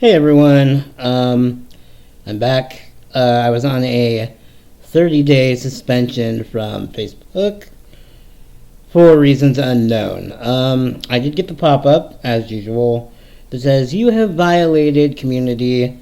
Hey everyone, I'm back. I was on a 30-day suspension from Facebook for reasons unknown. I did get the pop-up, as usual, that says, you have violated community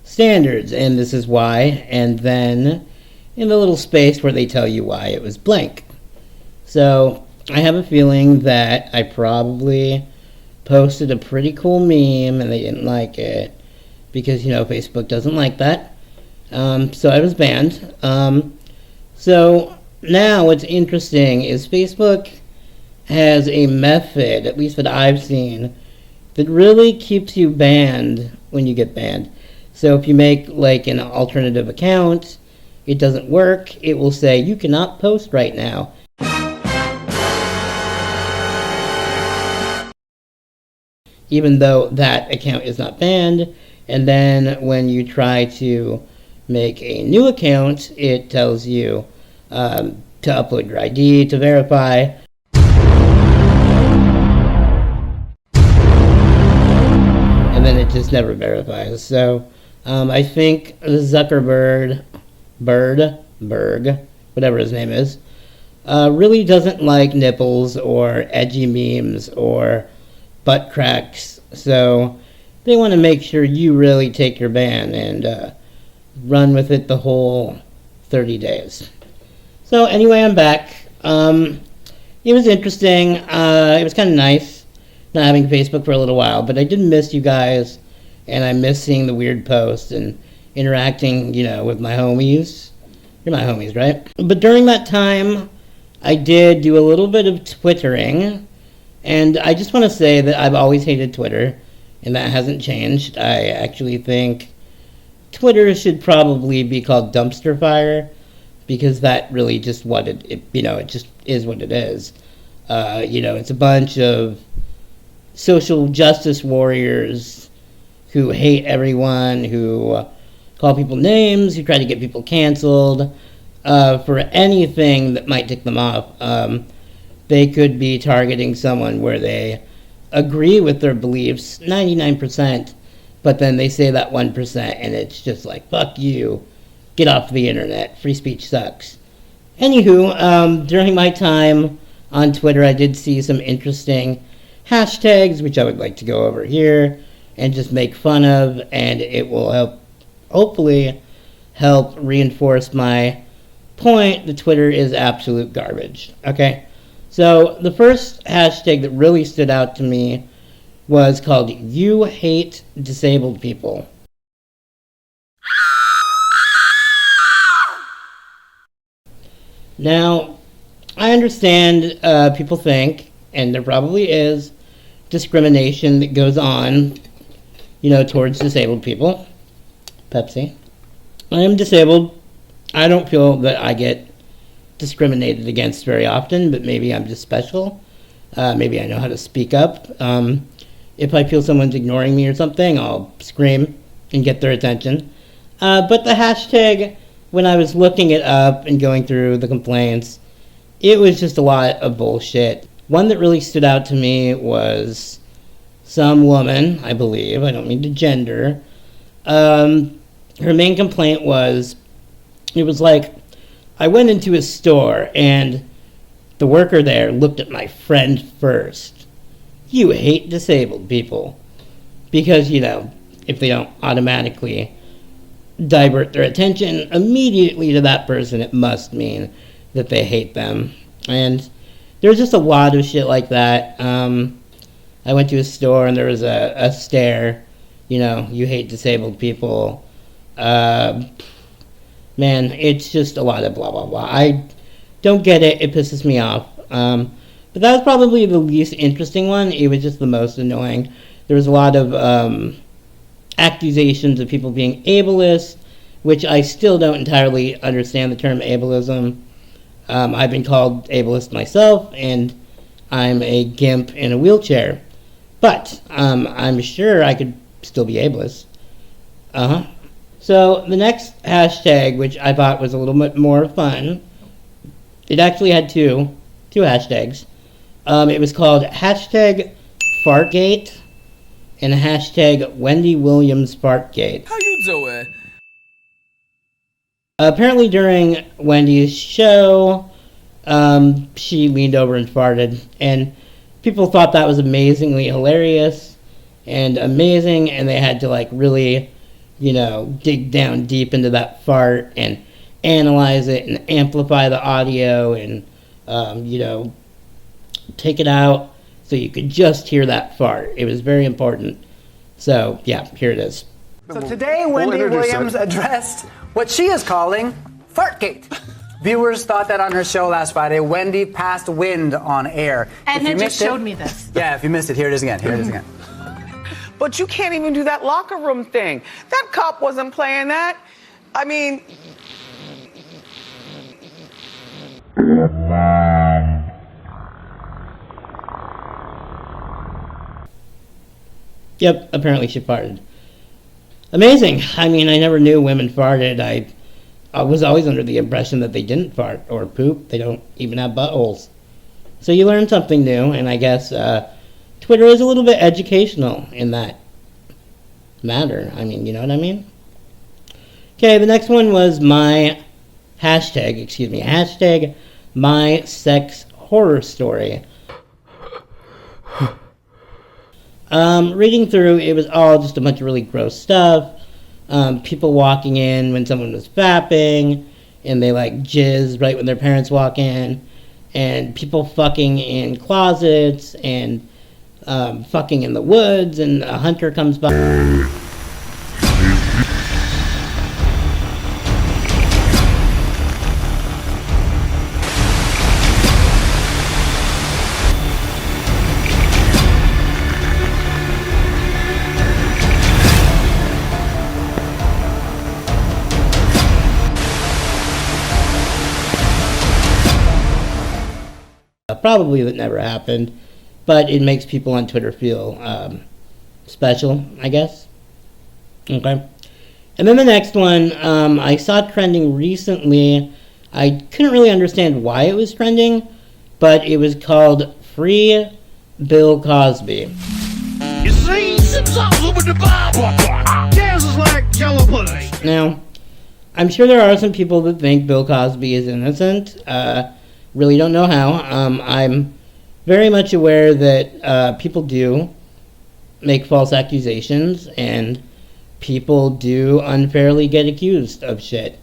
standards, and this is why, and then in the little space where they tell you why, it was blank. So, I have a feeling that I probably posted a pretty cool meme and they didn't like it because, Facebook doesn't like that. So I was banned. So now what's interesting is Facebook has a method, at least that I've seen, that really keeps you banned when you get banned. So if you make like an alternative account, it doesn't work. It will say you cannot post right now. Even though that account is not banned. And then when you try to make a new account, it tells you to upload your ID to verify. And then it just never verifies. So I think Zuckerberg, whatever his name is, really doesn't like nipples or edgy memes or butt cracks, so they want to make sure you really take your ban and run with it the whole 30 days. So anyway, I'm back. It was interesting. It was kind of nice not having Facebook for a little while, but I did miss you guys, and I miss seeing the weird posts and interacting, with my homies. You're my homies, right? But during that time, I did do a little bit of Twittering. And I just want to say that I've always hated Twitter, and that hasn't changed. I actually think Twitter should probably be called dumpster fire, because that really just it just is what it is. It's a bunch of social justice warriors who hate everyone, who call people names, who try to get people canceled for anything that might tick them off. They could be targeting someone where they agree with their beliefs 99%, but then they say that 1%, and it's just like, fuck you, get off the internet, free speech sucks. Anywho, during my time on Twitter, I did see some interesting hashtags, which I would like to go over here and just make fun of, and it will hopefully help reinforce my point that Twitter is absolute garbage. Okay? So the first hashtag that really stood out to me was called "You Hate Disabled People." Now, I understand people think, and there probably is, discrimination that goes on, towards disabled people. Pepsi. I am disabled. I don't feel that I get discriminated against very often, but maybe I'm just special. Maybe I know how to speak up. If I feel someone's ignoring me or something, I'll scream and get their attention. But the hashtag, when I was looking it up and going through the complaints, it was just a lot of bullshit. One that really stood out to me was some woman, I believe, I don't mean to gender. Her main complaint was, it was like, I went into a store and the worker there looked at my friend first. You hate disabled people. Because, if they don't automatically divert their attention immediately to that person, it must mean that they hate them. And there's just a lot of shit like that. I went to a store and there was a stare, you hate disabled people. Man, it's just a lot of blah, blah, blah. I don't get it. It pisses me off. But that was probably the least interesting one. It was just the most annoying. There was a lot of accusations of people being ableist, which I still don't entirely understand the term ableism. I've been called ableist myself, and I'm a gimp in a wheelchair. But I'm sure I could still be ableist. So the next hashtag, which I thought was a little bit more fun, it actually had two hashtags. It was called hashtag Fargate, and hashtag Wendy Williams Fargate. How you doing? Apparently during Wendy's show, she leaned over and farted, and people thought that was amazingly hilarious and amazing, and they had to like really, dig down deep into that fart and analyze it and amplify the audio and, take it out so you could just hear that fart. It was very important. So, yeah, here it is. So today, Wendy Williams addressed what she is calling Fartgate. Viewers thought that on her show last Friday, Wendy passed wind on air. And then just showed me this. Yeah, if you missed it, here it is again. Here it is again. But you can't even do that locker room thing. That cop wasn't playing that. I mean... Yep, apparently she farted. Amazing. I mean, I never knew women farted. I was always under the impression that they didn't fart or poop. They don't even have buttholes. So you learn something new, and I guess Twitter is a little bit educational in that matter. I mean, you know what I mean? Okay, the next one was hashtag my sex horror story. Reading through, it was all just a bunch of really gross stuff. People walking in when someone was fapping, and they like jizz right when their parents walk in, and people fucking in closets, and fucking in the woods, and a hunter comes by. Probably that never happened, but it makes people on Twitter feel special, I guess. Okay. And then the next one, I saw trending recently. I couldn't really understand why it was trending, but it was called Free Bill Cosby. You see, it's all over the Bible. Jazz is like yellow pudding. Now, I'm sure there are some people that think Bill Cosby is innocent. Really don't know how. I'm very much aware that people do make false accusations and people do unfairly get accused of shit.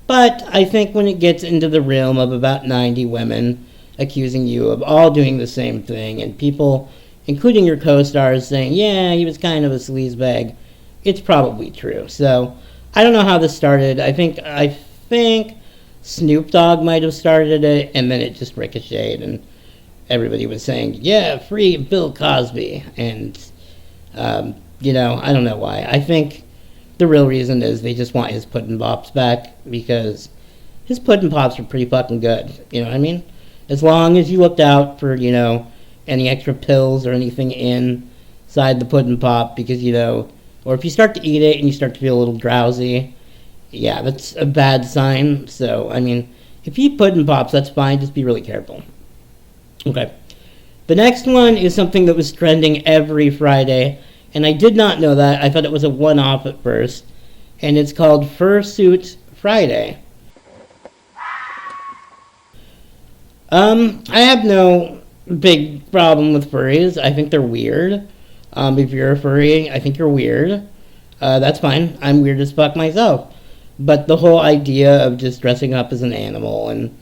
But I think when it gets into the realm of about 90 women accusing you of all doing the same thing and people, including your co-stars, saying, yeah, he was kind of a sleazebag, it's probably true. So I don't know how this started. I think Snoop Dogg might have started it, and then it just ricocheted, and everybody was saying, yeah, free Bill Cosby. And, I don't know why. I think the real reason is they just want his Puddin' Pops back, because his Puddin' Pops are pretty fucking good. You know what I mean? As long as you looked out for, any extra pills or anything inside the Puddin' Pop, because, or if you start to eat it and you start to feel a little drowsy, yeah, that's a bad sign. So, if you eat Puddin' Pops, that's fine. Just be really careful. Okay. The next one is something that was trending every Friday, and I did not know that. I thought it was a one-off at first, and it's called Fursuit Friday. I have no big problem with furries. I think they're weird. If you're a furry, I think you're weird. That's fine. I'm weird as fuck myself. But the whole idea of just dressing up as an animal and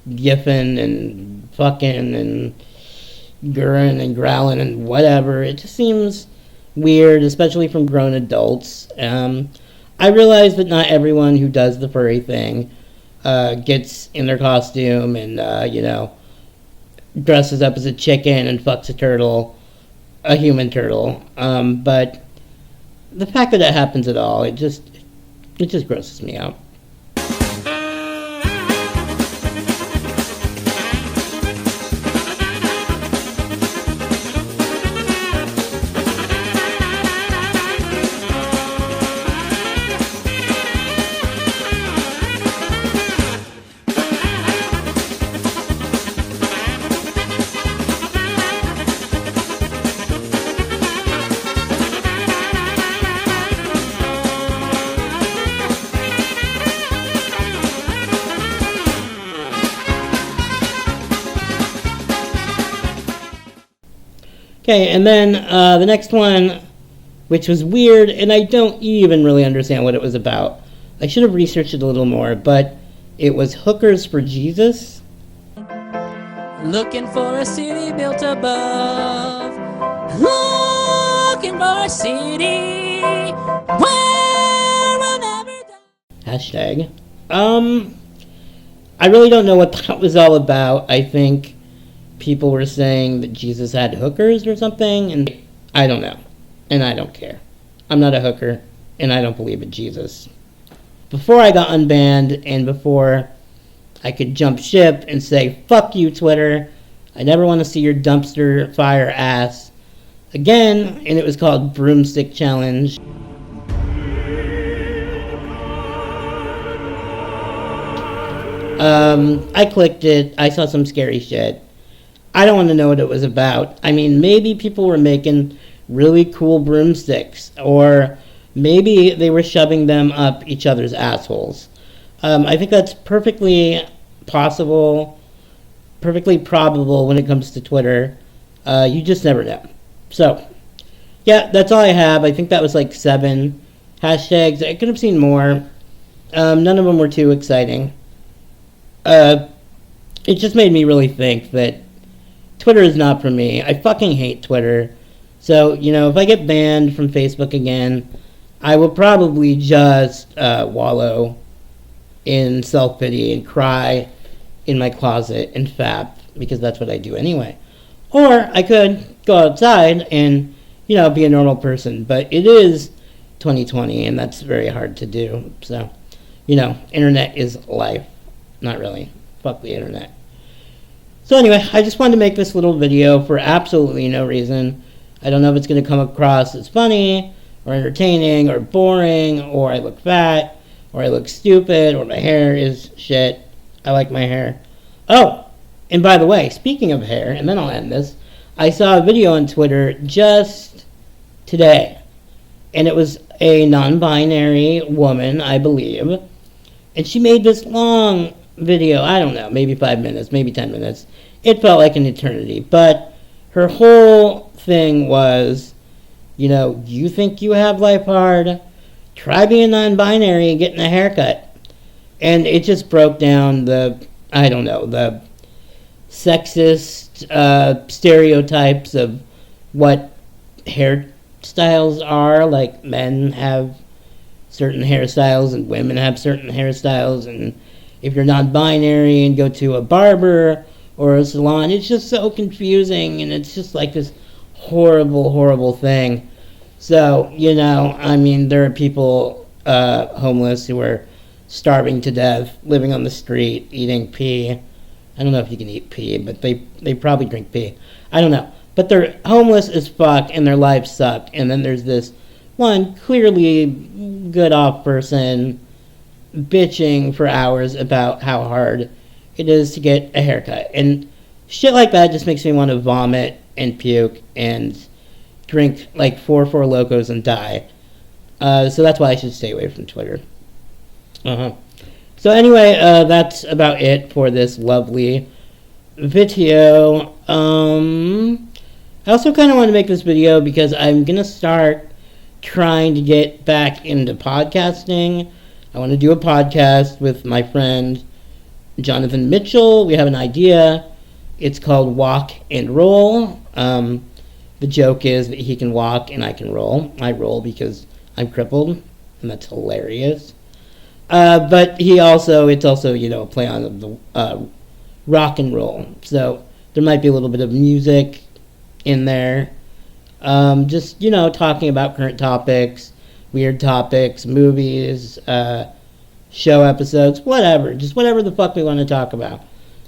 yiffing and fucking and gurring and growling and whatever, it just seems weird, especially from grown adults. I realize that not everyone who does the furry thing gets in their costume and, dresses up as a chicken and fucks a turtle, a human turtle. But the fact that it happens at all, it just grosses me out. Okay, and then the next one, which was weird, and I don't even really understand what it was about. I should have researched it a little more, but it was Hookers for Jesus. Looking for a city built above. Looking for a city where we'll never die. Hashtag. I really don't know what that was all about. I think people were saying that Jesus had hookers or something, and I don't know. And I don't care. I'm not a hooker, and I don't believe in Jesus. Before I got unbanned, and before I could jump ship and say, fuck you, Twitter, I never want to see your dumpster fire ass again, and it was called Broomstick Challenge. I clicked it, I saw some scary shit. I don't want to know what it was about. I mean, maybe people were making really cool broomsticks, or maybe they were shoving them up each other's assholes. I think that's perfectly possible, perfectly probable when it comes to Twitter. You just never know. So, yeah, that's all I have. I think that was like 7 hashtags. I could have seen more. None of them were too exciting. It just made me really think that Twitter is not for me. I fucking hate Twitter. So, if I get banned from Facebook again, I will probably just wallow in self-pity and cry in my closet and fap, because that's what I do anyway. Or I could go outside and, be a normal person. But it is 2020, and that's very hard to do. So, internet is life. Not really. Fuck the internet. So anyway, I just wanted to make this little video for absolutely no reason. I don't know if it's going to come across as funny, or entertaining, or boring, or I look fat, or I look stupid, or my hair is shit. I like my hair. Oh, and by the way, speaking of hair, and then I'll end this, I saw a video on Twitter just today, and it was a non-binary woman, I believe, and she made this long video, I don't know, maybe 5 minutes, maybe 10 minutes. It felt like an eternity, but her whole thing was, you think you have life hard? Try being non-binary and getting a haircut. And it just broke down the sexist stereotypes of what hairstyles are. Like, men have certain hairstyles and women have certain hairstyles, and if you're non-binary and go to a barber or a salon, it's just so confusing, and it's just like this horrible, horrible thing. So, there are people homeless who are starving to death, living on the street, eating pee. I don't know if you can eat pee, but they probably drink pee. I don't know. But they're homeless as fuck, and their lives suck. And then there's this one clearly good-off person bitching for hours about how hard it is to get a haircut. And shit like that just makes me want to vomit and puke and drink like 4 Locos and die. So that's why I should stay away from Twitter. So anyway, that's about it for this lovely video. I also kind of want to make this video because I'm going to start trying to get back into podcasting. I want to do a podcast with my friend Jonathan Mitchell. We have an idea. It's called Walk and Roll. The joke is that he can walk and I can roll. I roll because I'm crippled, and that's hilarious. But it's also, a play on the rock and roll. So there might be a little bit of music in there. Just, talking about current topics, weird topics, movies, show episodes, whatever. Just whatever the fuck we want to talk about.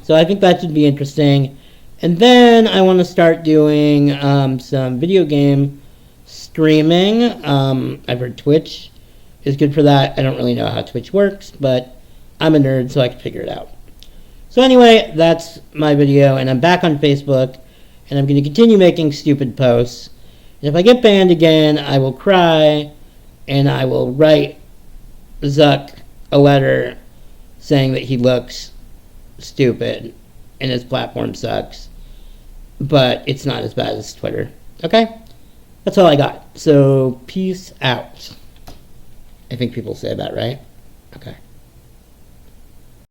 So I think that should be interesting. And then I want to start doing some video game streaming. I've heard Twitch is good for that. I don't really know how Twitch works, but I'm a nerd, so I can figure it out. So anyway, that's my video, and I'm back on Facebook, and I'm going to continue making stupid posts. And if I get banned again, I will cry, and I will write Zuck a letter saying that he looks stupid and his platform sucks, but it's not as bad as Twitter. Okay? That's all I got. So, peace out. I think people say that, right? Okay.